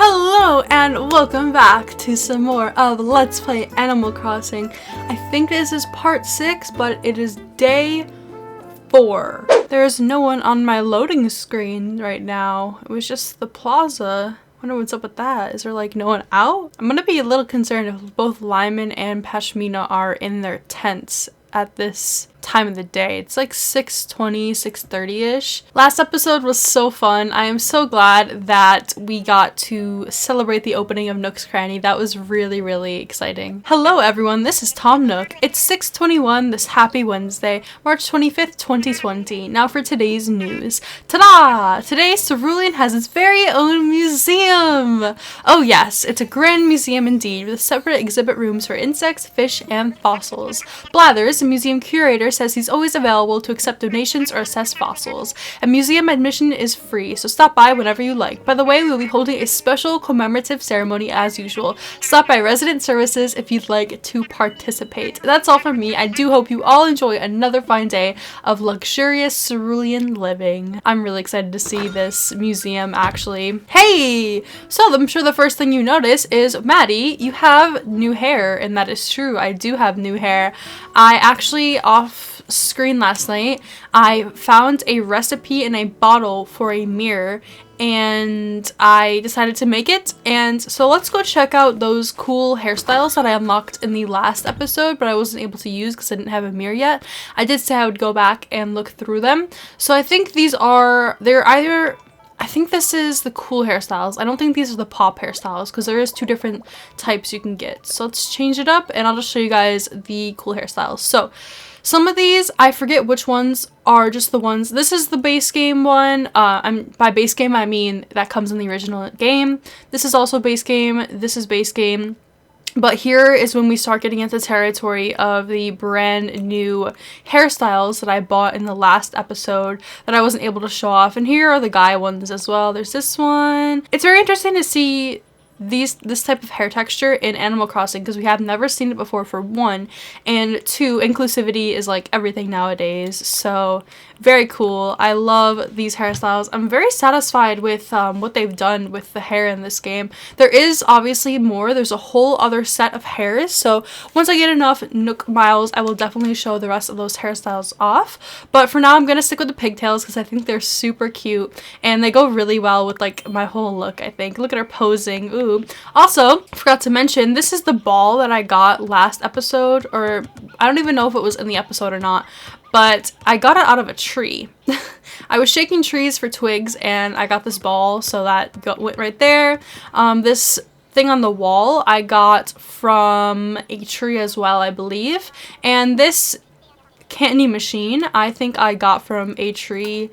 Hello and welcome back to some more of Let's Play Animal Crossing. I think this is part 6, but it is day 4. There's no one on my loading screen right now. It was just the plaza. Wonder what's up with that. Is there like no one out? I'm gonna be a little concerned if both Lyman and Pashmina are in their tents at this time of the day. It's like 6:20, 6:30-ish. Last episode was so fun. I am so glad that we got to celebrate the opening of Nook's Cranny. That was really, really exciting. Hello everyone, this is Tom Nook. It's 6:21 this happy Wednesday, March 25th, 2020. Now for today's news. Ta-da! Today, Cerulean has its very own museum! Oh yes, it's a grand museum indeed, with separate exhibit rooms for insects, fish, and fossils. Blathers, the museum curator, says he's always available to accept donations or assess fossils. And museum admission is free, so stop by whenever you like. By the way, we'll be holding a special commemorative ceremony as usual. Stop by resident services if you'd like to participate. That's all from me. I do hope you all enjoy another fine day of luxurious cerulean living. I'm really excited to see this museum actually. Hey! So I'm sure the first thing you notice is, Maddie, you have new hair, and that is true. I do have new hair. I actually, off screen last night, I found a recipe in a bottle for a mirror and I decided to make it. And so let's go check out those cool hairstyles that I unlocked in the last episode, but I wasn't able to use because I didn't have a mirror yet. I did say I would go back and look through them. So I think I think this is the cool hairstyles. I don't think these are the pop hairstyles because there is 2 different types you can get. So let's change it up and I'll just show you guys the cool hairstyles. So some of these, I forget which ones are just the ones. This is the base game one. By base game, I mean that comes in the original game. This is also base game. This is base game. But here is when we start getting into territory of the brand new hairstyles that I bought in the last episode that I wasn't able to show off. And here are the guy ones as well. There's this one. It's very interesting to see this type of hair texture in Animal Crossing because we have never seen it before, for 1, and 2, inclusivity is like everything nowadays. So very cool. I love these hairstyles. I'm very satisfied with what they've done with the hair in this game. There is obviously more. There's a whole other set of hairs, so once I get enough Nook miles, I will definitely show the rest of those hairstyles off. But for now, I'm gonna stick with the pigtails because I think they're super cute and they go really well with like my whole look, I think. Look at her posing. Ooh. Also, forgot to mention, this is the ball that I got last episode, or I don't even know if it was in the episode or not, but I got it out of a tree. I was shaking trees for twigs and I got this ball, so that went right there. This thing on the wall I got from a tree as well, I believe. And this candy machine I think I got from a tree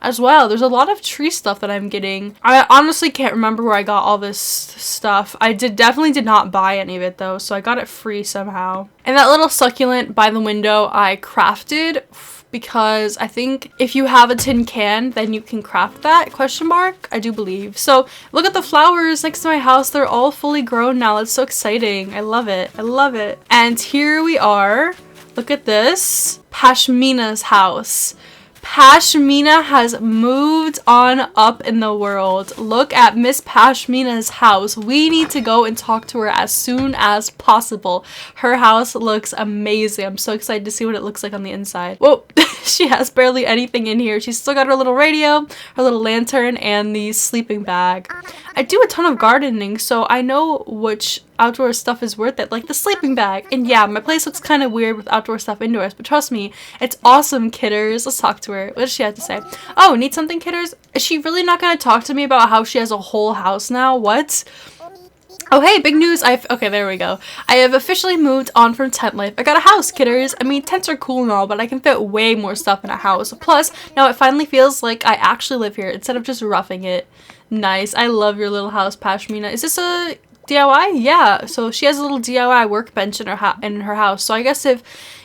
as well. There's a lot of tree stuff that I'm getting. I honestly can't remember where I got all this stuff. I definitely did not buy any of it though, so I got it free somehow. And that little succulent by the window I crafted because I think if you have a tin can, then you can craft that, question mark, I do believe. So look at the flowers next to my house. They're all fully grown now. It's so exciting. I love it. I love it. And here we are. Look at this. Pashmina's house. Pashmina has moved on up in the world. Look at Miss Pashmina's house. We need to go and talk to her as soon as possible. Her house looks amazing. I'm so excited to see what it looks like on the inside. Whoa, she has barely anything in here. She's still got her little radio, her little lantern, and the sleeping bag. I do a ton of gardening, so I know which outdoor stuff is worth it, like the sleeping bag. And yeah, my place looks kind of weird with outdoor stuff indoors, but trust me, it's awesome, kidders. Let's talk to her. What does she have to say? Oh, need something, kidders? Is she really not going to talk to me about how she has a whole house now? What? Oh hey, big news. Okay, there we go. I have officially moved on from tent life. I got a house, kidders. I mean, tents are cool and all, but I can fit way more stuff in a house. Plus, now it finally feels like I actually live here instead of just roughing it. Nice. I love your little house, Pashmina. Is this a DIY? Yeah. So she has a little DIY workbench in her house. So I guess if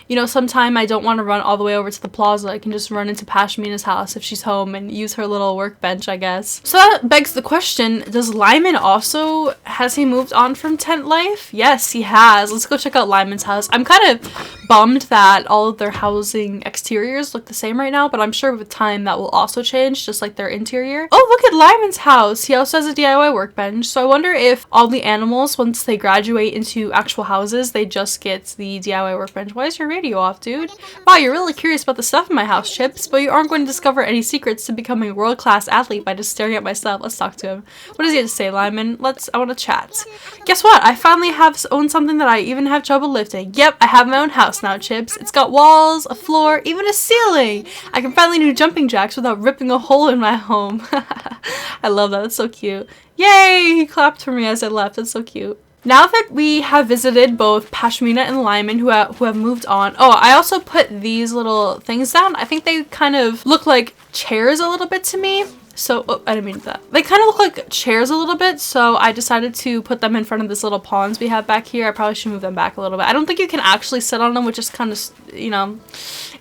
you know, sometime I don't want to run all the way over to the plaza. I can just run into Pashmina's house if she's home and use her little workbench, I guess. So that begs the question, does Lyman also, has he moved on from tent life? Yes, he has. Let's go check out Lyman's house. I'm kind of bummed that all of their housing exteriors look the same right now, but I'm sure with time that will also change, just like their interior. Oh, look at Lyman's house. He also has a DIY workbench. So I wonder if all the animals, once they graduate into actual houses, they just get the DIY workbench. Why is your radio off, dude? Wow, you're really curious about the stuff in my house, Chips, but you aren't going to discover any secrets to becoming a world-class athlete by just staring at my stuff. Let's talk to him. What does he have to say, Lyman? I want to chat. Guess what? I finally own something that I even have trouble lifting. Yep, I have my own house now, Chips. It's got walls, a floor, even a ceiling. I can finally do jumping jacks without ripping a hole in my home. I love that. That's so cute. Yay! He clapped for me as I left. That's so cute. Now that we have visited both Pashmina and Lyman, who have moved on. Oh, I also put these little things down. I think they kind of look like chairs a little bit to me. So, oh, I didn't mean that. They kind of look like chairs a little bit, so I decided to put them in front of this little ponds we have back here. I probably should move them back a little bit. I don't think you can actually sit on them, which is kind of, you know,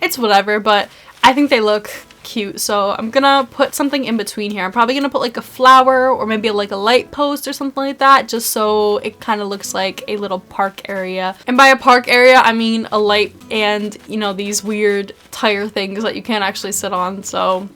it's whatever, but I think they look cute, so I'm gonna put something in between here. I'm probably gonna put like a flower or maybe like a light post or something like that, just so it kind of looks like a little park area. And by a park area, I mean a light and, you know, these weird tire things that you can't actually sit on, so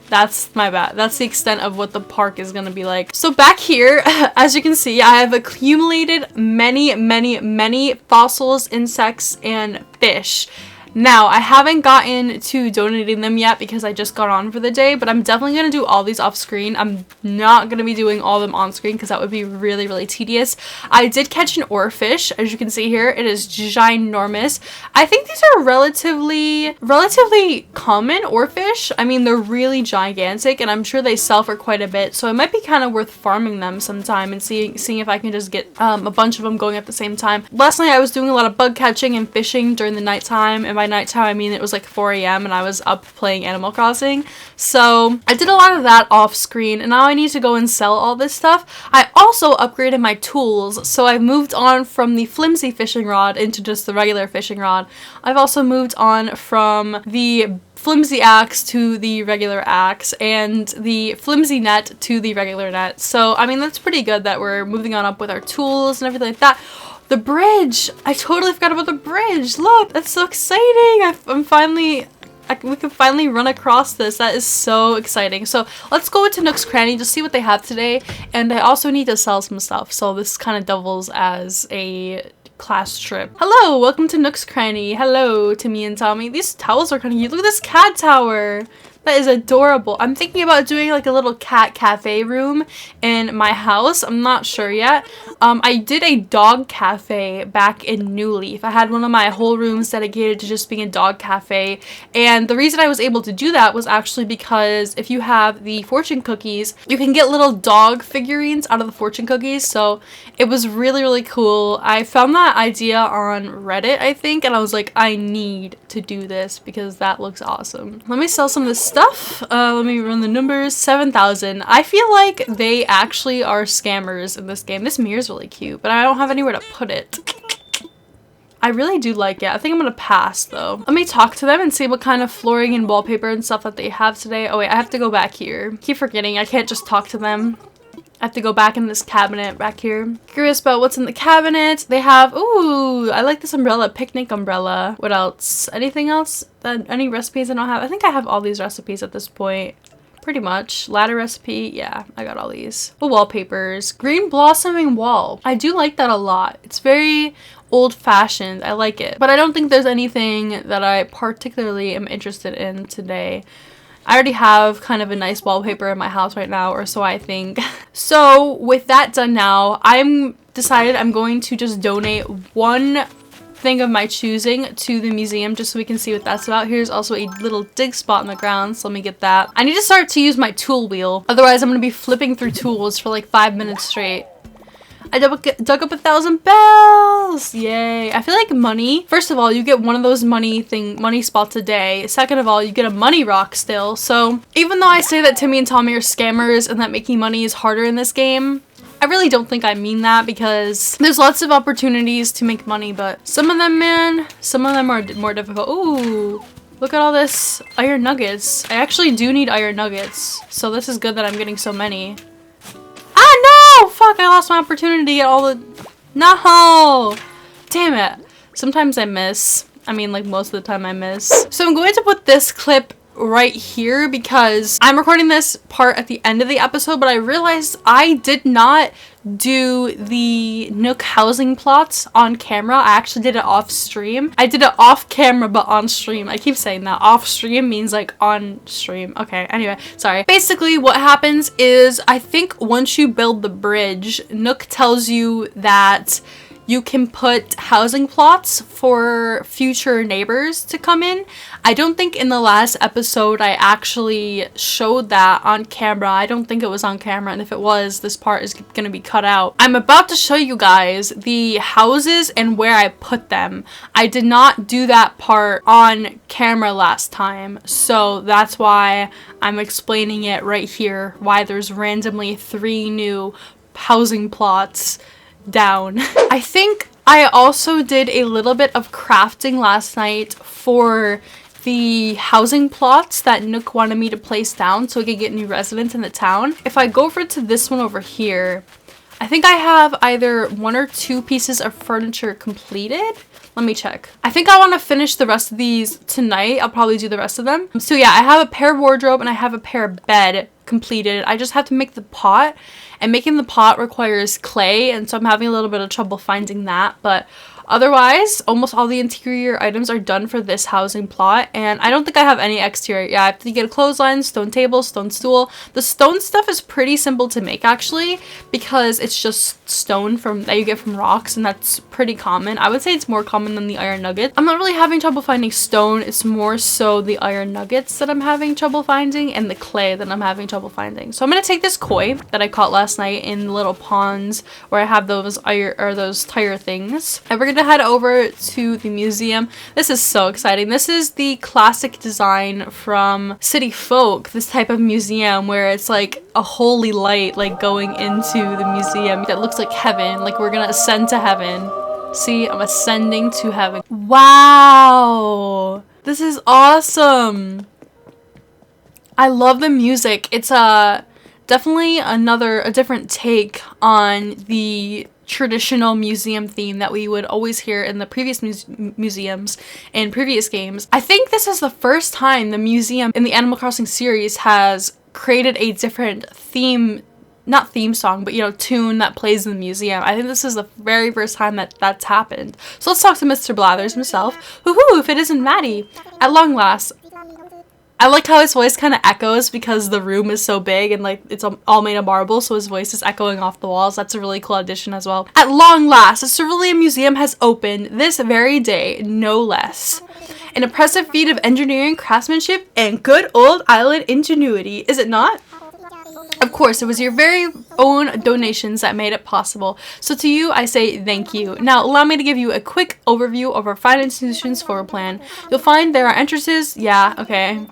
that's my bad. That's the extent of what the park is gonna be like. So back here, as you can see, I have accumulated many fossils, insects, and fish. Now, I haven't gotten to donating them yet because I just got on for the day, but I'm definitely going to do all these off screen. I'm not going to be doing all of them on screen because that would be really tedious. I did catch an oarfish, as you can see here. It is ginormous. I think these are relatively common oarfish. I mean, they're really gigantic, and I'm sure they sell for quite a bit, so it might be kind of worth farming them sometime and seeing if I can just get a bunch of them going at the same time. Last night, I was doing a lot of bug catching and fishing during the nighttime, and by nighttime I mean it was like 4 a.m. and I was up playing Animal Crossing. So I did a lot of that off screen, and now I need to go and sell all this stuff. I also upgraded my tools, so I moved on from the flimsy fishing rod into just the regular fishing rod. I've also moved on from the flimsy axe to the regular axe and the flimsy net to the regular net. So I mean, that's pretty good that we're moving on up with our tools and everything like that. The bridge! I totally forgot about the bridge! Look, that's so exciting! We can finally run across this. That is so exciting. So let's go into Nook's Cranny to see what they have today. And I also need to sell some stuff. So this kind of doubles as a class trip. Hello, welcome to Nook's Cranny. Hello to me and Tommy. These towels are kind of cute. Look at this cat tower. That is adorable. I'm thinking about doing like a little cat cafe room in my house. I'm not sure yet. I did a dog cafe back in New Leaf. I had one of my whole rooms dedicated to just being a dog cafe. And the reason I was able to do that was actually because if you have the fortune cookies, you can get little dog figurines out of the fortune cookies. So it was really cool. I found that idea on Reddit, I think, and I was like, I need to do this because that looks awesome. Let me sell some of this stuff. Let me run the numbers. 7,000. I feel like they actually are scammers in this game. This mirror's really cute, but I don't have anywhere to put it. I really do like it. I think I'm gonna pass though. Let me talk to them and see what kind of flooring and wallpaper and stuff that they have today. Oh wait, I have to go back here. Keep forgetting, I can't just talk to them. I have to go back in this cabinet back here. Curious about what's in the cabinet. They have, ooh, I like this umbrella, picnic umbrella. What else? Anything else? Any recipes I don't have? I think I have all these recipes at this point. Pretty much. Ladder recipe, yeah, I got all these. The wallpapers. Green blossoming wall. I do like that a lot. It's very old-fashioned. I like it. But I don't think there's anything that I particularly am interested in today. I already have kind of a nice wallpaper in my house right now, or so I think. So with that done now, I'm decided I'm going to just donate one thing of my choosing to the museum just so we can see what that's about. Here's also a little dig spot in the ground, so let me get that. I need to start to use my tool wheel, otherwise I'm going to be flipping through tools for like 5 minutes straight. I dug up 1,000 bells! Yay. I feel like money. First of all, you get one of those money spots a day. Second of all, you get a money rock still. So even though I say that Timmy and Tommy are scammers and that making money is harder in this game, I really don't think I mean that because there's lots of opportunities to make money, but some of them, man, some of them are more difficult. Ooh, look at all this iron nuggets. I actually do need iron nuggets, so this is good that I'm getting so many. Ah, no! Fuck, I lost my opportunity to get all the... No! Damn it. Sometimes I miss. I mean, like, most of the time I miss. So I'm going to put this clip right here because I'm recording this part at the end of the episode, but I realized I did not do the Nook housing plots on camera. I actually did it off stream. I did it off camera but on stream. I keep saying that. Off stream means like on stream. Okay, anyway, sorry. Basically what happens is I think once you build the bridge, Nook tells you that you can put housing plots for future neighbors to come in. I don't think in the last episode I actually showed that on camera. I don't think it was on camera, and if it was, this part is gonna be cut out. I'm about to show you guys the houses and where I put them. I did not do that part on camera last time, so that's why I'm explaining it right here, why there's randomly 3 new housing plots down. I think I also did a little bit of crafting last night for the housing plots that Nook wanted me to place down so we could get new residents in the town. If I go over to this one over here, I think I have either 1 or 2 pieces of furniture completed. Let me check. I think I want to finish the rest of these tonight. I'll probably do the rest of them. So yeah, I have a pair wardrobe and I have a pair bed completed. I just have to make the pot, and making the pot requires clay, and so I'm having a little bit of trouble finding that, but otherwise, almost all the interior items are done for this housing plot, and I don't think I have any exterior. Yeah, I have to get a clothesline, stone table, stone stool. The stone stuff is pretty simple to make, actually, because it's just stone that you get from rocks, and that's pretty common. I would say it's more common than the iron nuggets. I'm not really having trouble finding stone. It's more so the iron nuggets that I'm having trouble finding, and the clay that I'm having trouble finding. So I'm going to take this koi that I caught last night in the little ponds where I have those tire things, and we're going to head over to the museum. This is so exciting. This is the classic design from City Folk, this type of museum where it's like a holy light like going into the museum that looks like heaven, like we're gonna ascend to heaven. See, I'm ascending to heaven. Wow, this is awesome. I love the music. It's definitely a different take on the traditional museum theme that we would always hear in the previous museums and previous games. I think this is the first time the museum in the Animal Crossing series has created a different theme, not theme song, but you know, tune that plays in the museum. I think this is the very first time that that's happened. So let's talk to Mr. Blathers himself. Woohoo, if it isn't Maddie. At long last. I like how his voice kind of echoes because the room is so big and like it's all made of marble, so his voice is echoing off the walls. That's a really cool addition as well. At long last, the Cerulean Museum has opened this very day, no less. An impressive feat of engineering, craftsmanship, and good old island ingenuity, is it not? Of course, it was your very own donations that made it possible. So to you, I say thank you. Now, allow me to give you a quick overview of our fine institutions floor plan. You'll find there are entrances. Yeah, okay.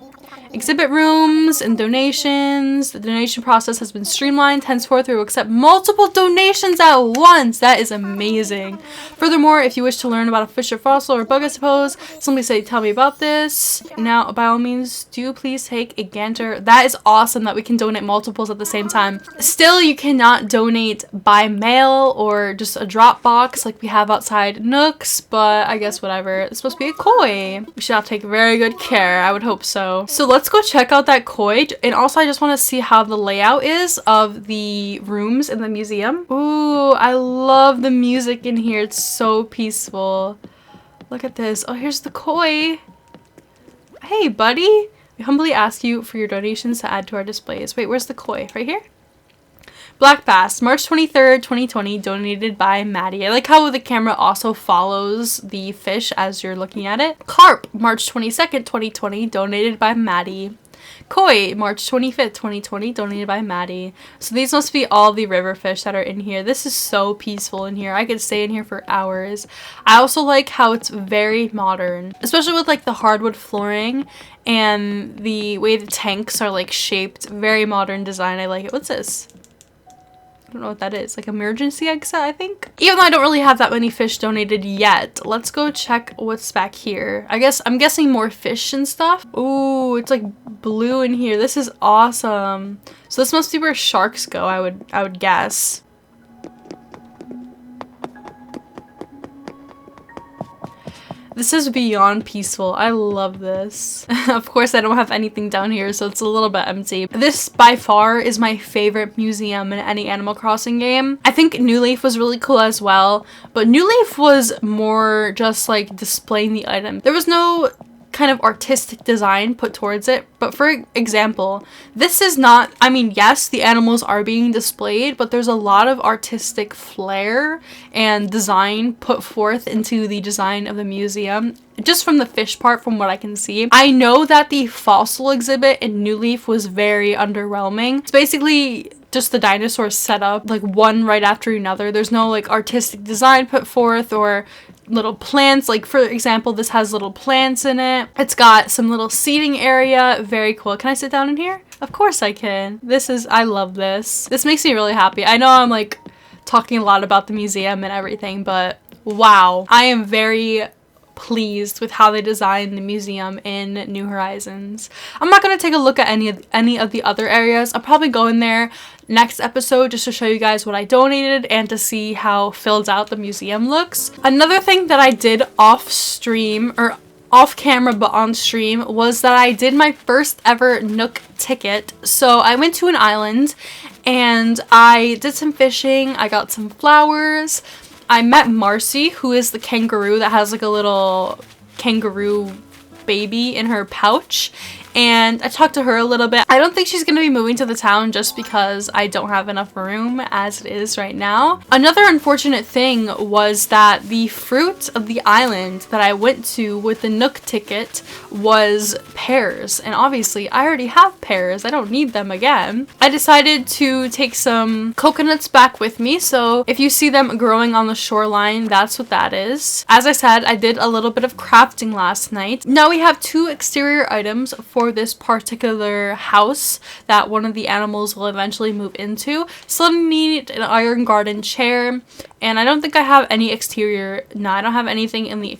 Exhibit rooms and donations. The donation process has been streamlined. Henceforth, we will accept multiple donations at once. That is amazing. Furthermore, if you wish to learn about a fish or fossil or bug, I suppose, simply say, tell me about this. Now, by all means, do please take a gander. That is awesome that we can donate multiples at the same time. Still, you cannot donate by mail or just a drop box like we have outside Nook's, but I guess whatever. It's supposed to be a koi. We should have to take very good care. I would hope so. So let's go check out that koi, and also I just want to see how the layout is of the rooms in the museum. Ooh, I love the music in here. It's so peaceful. Look at this. Oh, here's the koi. Hey, buddy. We humbly ask you for your donations to add to our displays. Wait, where's the koi? Right here? Black Bass, March 23rd, 2020, donated by Maddie. I like how the camera also follows the fish as you're looking at it. Carp, March 22nd, 2020, donated by Maddie. Koi, March 25th, 2020, donated by Maddie. So these must be all the river fish that are in here. This is so peaceful in here. I could stay in here for hours. I also like how it's very modern, especially with like the hardwood flooring and the way the tanks are like shaped. Very modern design. I like it. What's this? I don't know what that is. Like emergency exit, I think. Even though I don't really have that many fish donated yet. Let's go check what's back here. I'm guessing more fish and stuff. Ooh, it's like blue in here. This is awesome. So this must be where sharks go, I would guess. This is beyond peaceful. I love this. Of course, I don't have anything down here, so it's a little bit empty. This, by far, is my favorite museum in any Animal Crossing game. I think New Leaf was really cool as well, but New Leaf was more just like displaying the item. There was no kind of artistic design put towards it, but for example, this is not, I mean, yes, the animals are being displayed, but there's a lot of artistic flair and design put forth into the design of the museum, just from the fish part, from what I can see. I know that the fossil exhibit in New Leaf was very underwhelming. It's basically just the dinosaurs set up like one right after another. There's no like artistic design put forth or little plants. Like for example, this has little plants in it. It's got some little seating area. Very cool. Can I sit down in here? Of course I can. I love this. This makes me really happy. I know I'm like talking a lot about the museum and everything, but wow. I am very pleased with how they designed the museum in New Horizons. I'm not going to take a look at any of the other areas. I'll probably go in there next episode just to show you guys what I donated and to see how filled out the museum looks. Another thing that I did off stream, or off camera but on stream, was that I did my first ever Nook ticket. So I went to an island and I did some fishing. I got some flowers. I met Marcy, who is the kangaroo that has like a little kangaroo baby in her pouch, and I talked to her a little bit. I don't think she's gonna be moving to the town just because I don't have enough room as it is right now. Another unfortunate thing was that the fruit of the island that I went to with the Nook ticket was pears, and obviously I already have pears. I don't need them again. I decided to take some coconuts back with me, so if you see them growing on the shoreline, that's what that is. As I said, I did a little bit of crafting last night. Now we have 2 exterior items for this particular house that one of the animals will eventually move into. Still need an iron garden chair, and I don't think I have any exterior. No, I don't have anything in the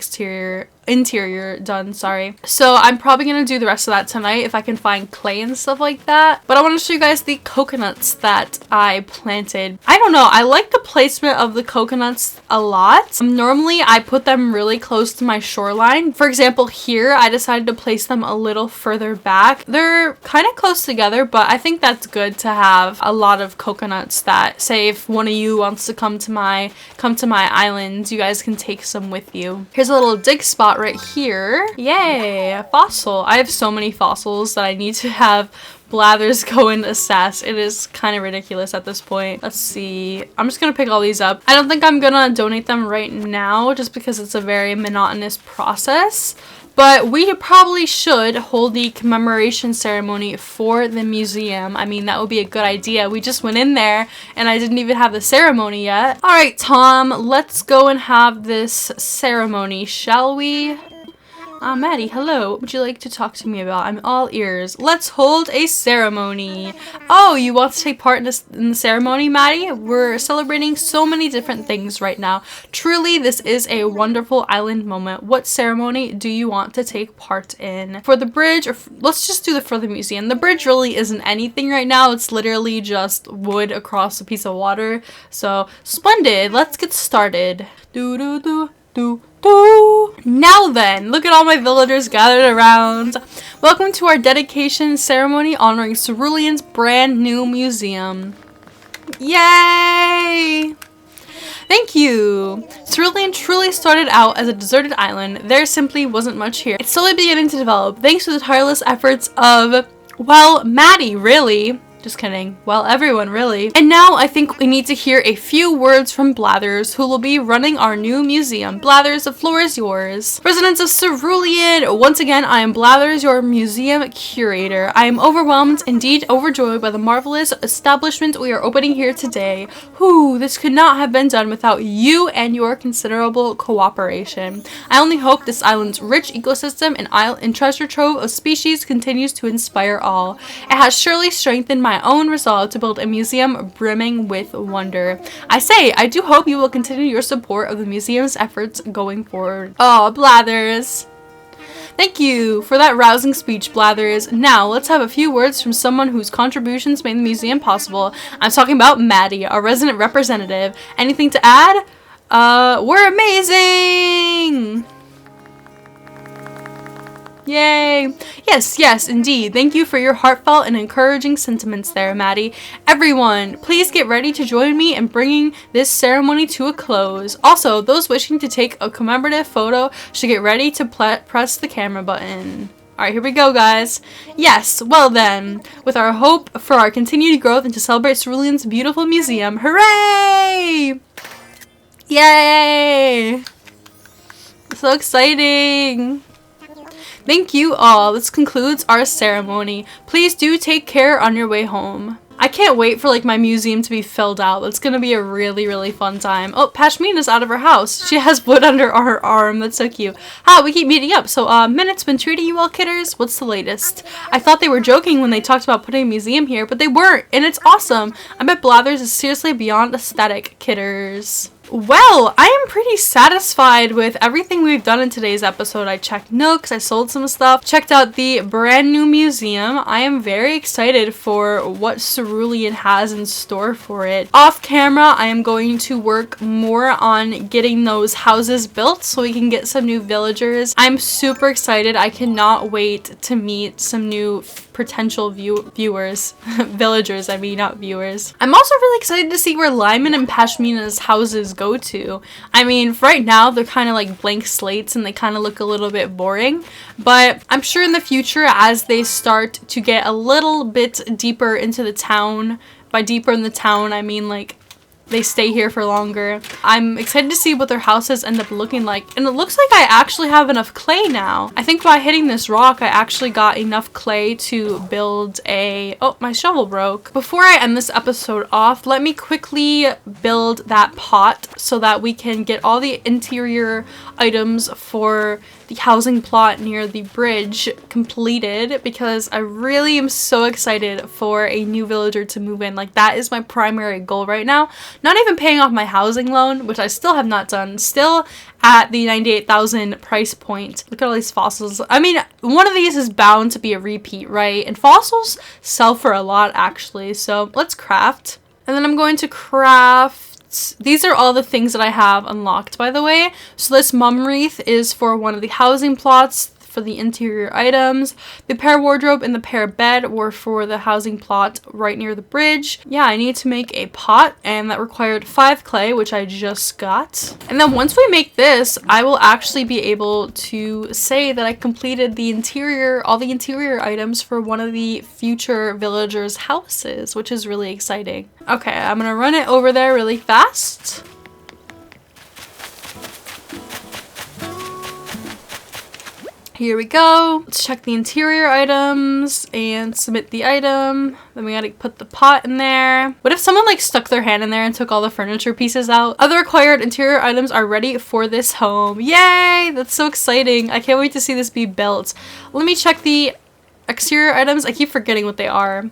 interior done, sorry. So I'm probably gonna do the rest of that tonight if I can find clay and stuff like that. But I want to show you guys the coconuts that I planted. I don't know, I like the placement of the coconuts a lot. Normally I put them really close to my shoreline. For example, here I decided to place them a little further back. They're kind of close together, but I think that's good to have a lot of coconuts that, say if one of you wants to come to my island, you guys can take some with you. Here's a little dig spot right here. Yay, a fossil. I have so many fossils that I need to have Blathers go and assess. It is kind of ridiculous at this point. Let's see. I'm just gonna pick all these up. I don't think I'm gonna donate them right now just because it's a very monotonous process. But we probably should hold the commemoration ceremony for the museum. I mean, that would be a good idea. We just went in there and I didn't even have the ceremony yet. All right, Tom, let's go and have this ceremony, shall we? Maddie, hello. What would you like to talk to me about? I'm all ears. Let's hold a ceremony. Oh, you want to take part in the ceremony, Maddie? We're celebrating so many different things right now. Truly, this is a wonderful island moment. What ceremony do you want to take part in? For the bridge, or let's just do for the museum. The bridge really isn't anything right now. It's literally just wood across a piece of water. So, splendid. Let's get started. Now then, look at all my villagers gathered around. Welcome to our dedication ceremony honoring Cerulean's brand new museum. Yay! Thank you! Cerulean truly started out as a deserted island. There simply wasn't much here. It's slowly beginning to develop thanks to the tireless efforts of, well, Maddie, really. Just kidding. Well, everyone, really. And now I think we need to hear a few words from Blathers, who will be running our new museum. Blathers, the floor is yours. Residents of Cerulean, once again, I am Blathers, your museum curator. I am overwhelmed, indeed overjoyed by the marvelous establishment we are opening here today. Whew, this could not have been done without you and your considerable cooperation. I only hope this island's rich ecosystem and treasure trove of species continues to inspire all. It has surely strengthened my my own resolve to build a museum brimming with wonder. I do hope you will continue your support of the museum's efforts going forward. Oh, Blathers. Thank you for that rousing speech, Blathers. Now, let's have a few words from someone whose contributions made the museum possible. I'm talking about Maddie, our resident representative. Anything to add? We're amazing! Yay! Yes, indeed. Thank you for your heartfelt and encouraging sentiments there, Maddie. Everyone, please get ready to join me in bringing this ceremony to a close. Also, those wishing to take a commemorative photo should get ready to press the camera button. Alright, here we go, guys. Yes, well then, with our hope for our continued growth and to celebrate Cerulean's beautiful museum, hooray! Yay! So exciting! Thank you all. This concludes our ceremony. Please do take care on your way home. I can't wait for like my museum to be filled out. It's gonna be a really fun time. Oh, Pashmina's out of her house. She has wood under her arm. That's so cute. Hi, we keep meeting up. So, Minute's been treating you well, kidders? What's the latest? I thought they were joking when they talked about putting a museum here, but they weren't, and it's awesome. I bet Blathers is seriously beyond aesthetic, kidders. Well, I am pretty satisfied with everything we've done in today's episode. I checked Nooks, I sold some stuff, checked out the brand new museum. I am very excited for what Cerulean has in store for it. Off camera, I am going to work more on getting those houses built so we can get some new villagers. I'm super excited. I cannot wait to meet some new potential viewers. Villagers, I mean, not viewers. I'm also really excited to see where Lyman and Pashmina's houses go to. I mean, right now they're kind of like blank slates and they kind of look a little bit boring, but I'm sure in the future as they start to get a little bit deeper into the town, by deeper in the town I mean like they stay here for longer. I'm excited to see what their houses end up looking like. And it looks like I actually have enough clay now. I think by hitting this rock, I actually got enough clay to build a... Oh, my shovel broke. Before I end this episode off, let me quickly build that pot so that we can get all the interior items for the housing plot near the bridge completed, because I really am so excited for a new villager to move in. Like, that is my primary goal right now. Not even paying off my housing loan, which I still have not done. Still at the 98,000 price point. Look at all these fossils. I mean, one of these is bound to be a repeat, right? And fossils sell for a lot, actually. So let's craft. And then I'm going to craft... These are all the things that I have unlocked, by the way. So this mum wreath is for one of the housing plots for the interior items. The pear wardrobe and the pear bed were for the housing plot right near the bridge. Yeah, I need to make a pot, and that required 5 clay, which I just got. And then once we make this, I will actually be able to say that I completed the interior, all the interior items for one of the future villagers' houses, which is really exciting. Okay, I'm gonna run it over there really fast. Here we go. Let's check the interior items and submit the item. Then we gotta put the pot in there. What if someone like stuck their hand in there and took all the furniture pieces out? Other required interior items are ready for this home. Yay! That's so exciting. I can't wait to see this be built. Let me check the exterior items. I keep forgetting what they are.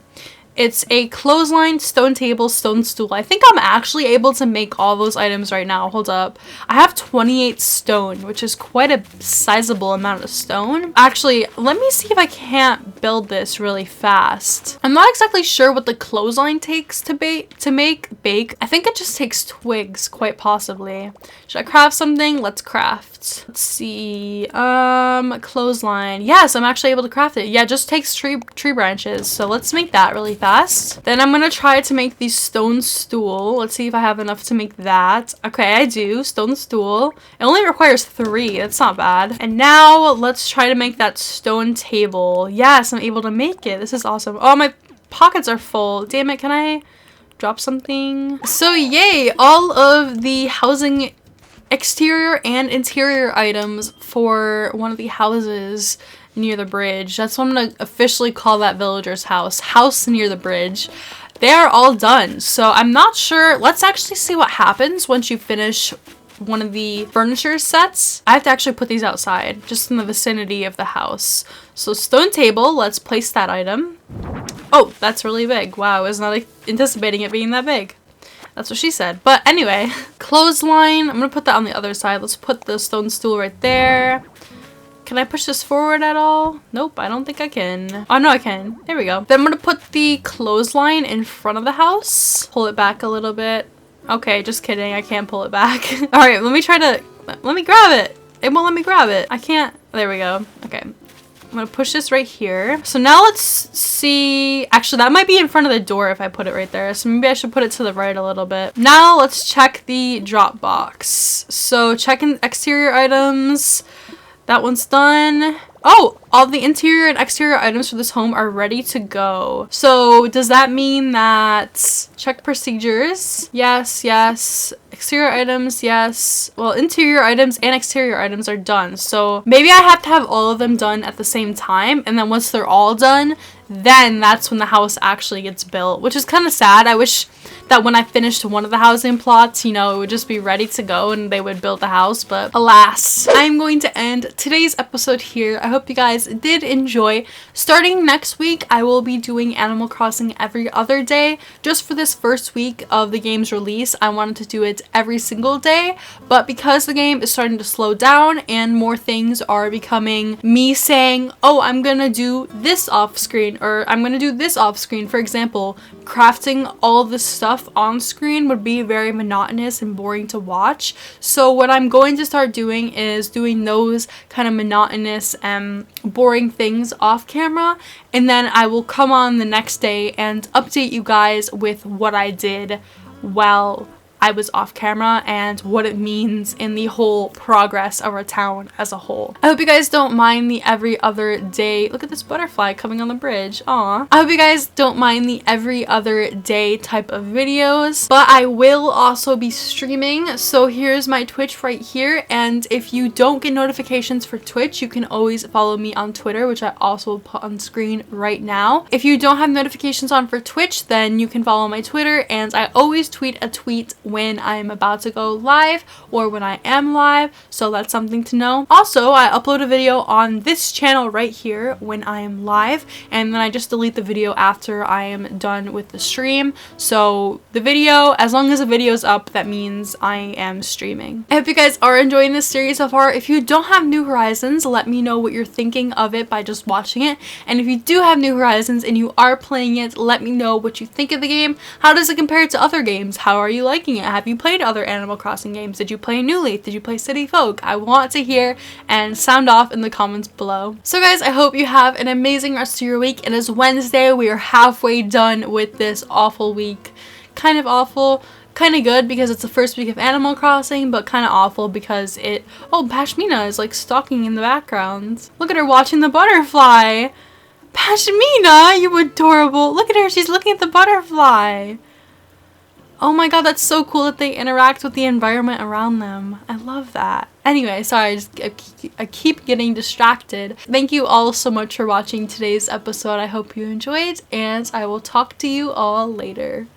It's a clothesline, stone table, stone stool. I think I'm actually able to make all those items right now. Hold up. I have 28 stone, which is quite a sizable amount of stone. Actually, let me see if I can't build this really fast. I'm not exactly sure what the clothesline takes to bake. I think it just takes twigs, quite possibly. Should I craft something? Let's craft. Let's see. Clothesline. Yes, I'm actually able to craft it. Yeah, it just takes tree branches. So let's make that really fast. Then I'm gonna try to make the stone stool. Let's see if I have enough to make that. Okay, I do. Stone stool. It only requires 3. That's not bad. And now let's try to make that stone table. Yes, I'm able to make it. This is awesome. Oh, my pockets are full. Damn it, can I drop something? So yay, all of the housing exterior and interior items for one of the houses near the bridge. That's what I'm gonna officially call that villager's house. House near the bridge. They are all done. So I'm not sure. Let's actually see what happens once you finish one of the furniture sets. I have to actually put these outside, just in the vicinity of the house. So stone table, let's place that item. Oh, that's really big. Wow, I was not anticipating it being that big. That's what she said. But anyway, clothesline. I'm gonna put that on the other side. Let's put the stone stool right there. Can I push this forward at all? Nope, I don't think I can. Oh, no, I can. There we go. Then I'm gonna put the clothesline in front of the house. Pull it back a little bit. Okay, just kidding. I can't pull it back. All right, let me grab it. It won't let me grab it. I can't. There we go. Okay. I'm gonna push this right here. So now let's see. Actually, that might be in front of the door if I put it right there. So maybe I should put it to the right a little bit. Now let's check the drop box. So checking exterior items. That one's done. Oh, all the interior and exterior items for this home are ready to go. So does that mean that check procedures? Yes, yes. Exterior items, yes. Well, interior items and exterior items are done. So maybe I have to have all of them done at the same time. And then once they're all done, then that's when the house actually gets built, which is kind of sad. I wish that when I finished one of the housing plots, you know, it would just be ready to go and they would build the house. But alas, I'm going to end today's episode here. I hope you guys did enjoy. Starting next week, I will be doing Animal Crossing every other day. Just for this first week of the game's release, I wanted to do it every single day. But because the game is starting to slow down and more things are becoming me saying, oh, I'm gonna do this off screen, or I'm gonna do this off screen. For example, crafting all of this stuff on screen would be very monotonous and boring to watch. So what I'm going to start doing is doing those kind of monotonous and boring things off camera, and then I will come on the next day and update you guys with what I did while I was off camera and what it means in the whole progress of our town as a whole. I hope you guys don't mind the every other day. Look at this butterfly coming on the bridge. Aw. I hope you guys don't mind the every other day type of videos, but I will also be streaming. So here's my Twitch right here. And if you don't get notifications for Twitch, you can always follow me on Twitter, which I also will put on screen right now. If you don't have notifications on for Twitch, then you can follow my Twitter, and I always tweet a tweet when I'm about to go live or when I am live, so that's something to know. Also, I upload a video on this channel right here when I am live, and then I just delete the video after I am done with the stream. So the video, as long as the video is up, that means I am streaming. I hope you guys are enjoying this series so far. If you don't have New Horizons, let me know what you're thinking of it by just watching it. And if you do have New Horizons and you are playing it, let me know what you think of the game. How does it compare to other games? How are you liking it? Have you played other Animal Crossing games? Did you play New Leaf? Did you play City Folk? I want to hear and sound off in the comments below. So guys, I hope you have an amazing rest of your week. It is Wednesday. We are halfway done with this awful week. Kind of awful, kind of good because it's the first week of Animal Crossing, but kind of awful because oh, Pashmina is like stalking in the background. Look at her watching the butterfly. Pashmina, you adorable. Look at her, she's looking at the butterfly. Oh my god, that's so cool that they interact with the environment around them. I love that. Anyway, sorry, I keep getting distracted. Thank you all so much for watching today's episode. I hope you enjoyed, and I will talk to you all later.